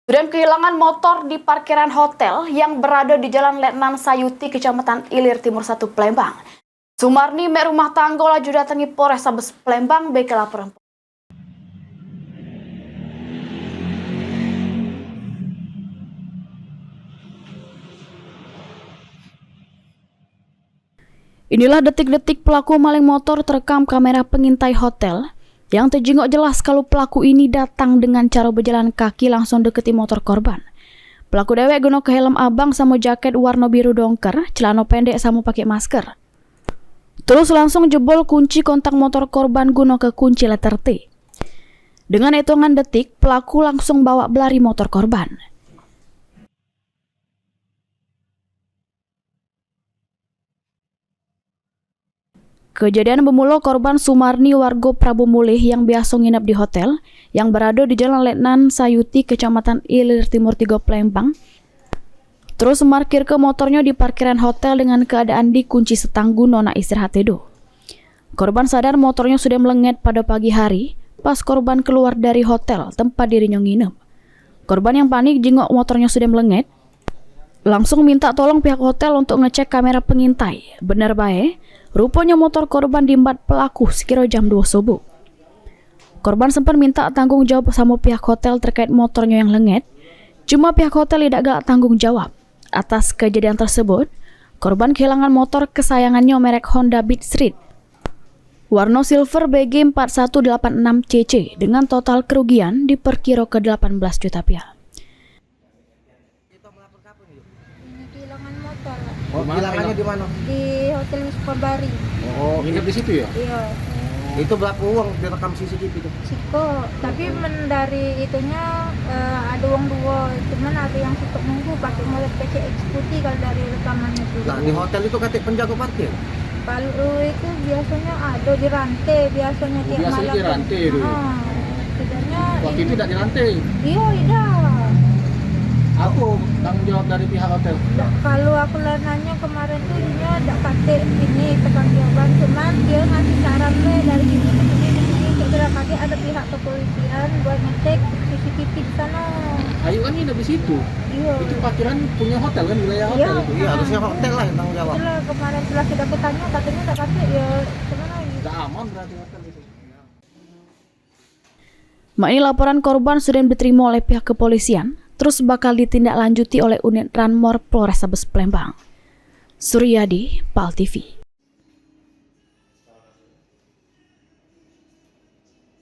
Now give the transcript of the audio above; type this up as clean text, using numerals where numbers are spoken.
Sudah kehilangan motor di parkiran hotel yang berada di Jalan Letnan Sayuti, Kecamatan Ilir Timur 1, Palembang. Sumarni, mek rumah tangga laju datangi Polrestabes Palembang beki laporan. Inilah detik-detik pelaku maling motor terekam kamera pengintai hotel yang terjengok jelas kalau pelaku ini datang dengan cara berjalan kaki langsung deketi motor korban. Pelaku dewek guna ke helm abang sama jaket warna biru dongker, celana pendek sama pakai masker. Terus langsung jebol kunci kontak motor korban guna ke kunci letter T. Dengan hitungan detik, pelaku langsung bawa belari motor korban. Kejadian bermula korban Sumarni warga Prabu Mulih yang biasa nginep di hotel yang berada di Jalan Letnan Sayuti, Kecamatan Ilir Timur 3, Palembang. Terus markir ke motornya di parkiran hotel dengan keadaan dikunci setang guna nak istirahat tidur. Korban sadar motornya sudah melenget pada pagi hari pas korban keluar dari hotel tempat dirinya nginep. Korban yang panik jengok motornya sudah melenget, langsung minta tolong pihak hotel untuk ngecek kamera pengintai. Benar baik, rupanya motor korban diembat pelaku sekira jam 2 subuh. Korban sempat minta tanggung jawab sama pihak hotel terkait motornya yang lenget. Cuma pihak hotel tidak gak tanggung jawab. Atas kejadian tersebut, korban kehilangan motor kesayangannya merek Honda Beat Street warna silver BG 4186CC dengan total kerugian diperkira ke 18 juta rupiah. Kehilangan motor. Oh, kehilangannya di mana? Di Hotel Sukabari. Oh, Nginep di situ ya? Iya. itu berapa uang direkam CCTV itu? Siko, tapi dari itunya ada uang 2, cuman ada yang suka nunggu pakai mulai PCX putih kalau dari rekamannya itu. Nah, di hotel itu katanya penjaga parkir. Kalau itu biasanya ada di rantai, biasanya tiap Biasanya malam. di rantai itu. Tidaknya Waktu itu tidak di rantai. Iya, tidak. Aku tanggung jawab dari pihak hotel. Kalau aku nanya kemarin tuh dia tidak pakai ini tekan jawaban, cuman dia ngasih saran dari sini ke sini. Setelah pagi ada pihak kepolisian buat ngecek CCTV di sana. Ayu kan nginep di situ. Iya. Itu parkiran punya hotel kan, wilayah hotel itu. Iya, harusnya hotel lah yang tanggung jawab. Itulah kemarin setelah kita tanya katanya tidak pakai, ya cuman lagi. Tidak aman berarti hotel itu. Ini laporan korban sudah diterima oleh pihak kepolisian, terus bakal ditindaklanjuti oleh unit Ranmor Polrestabes Palembang. Suryadi, PAL TV.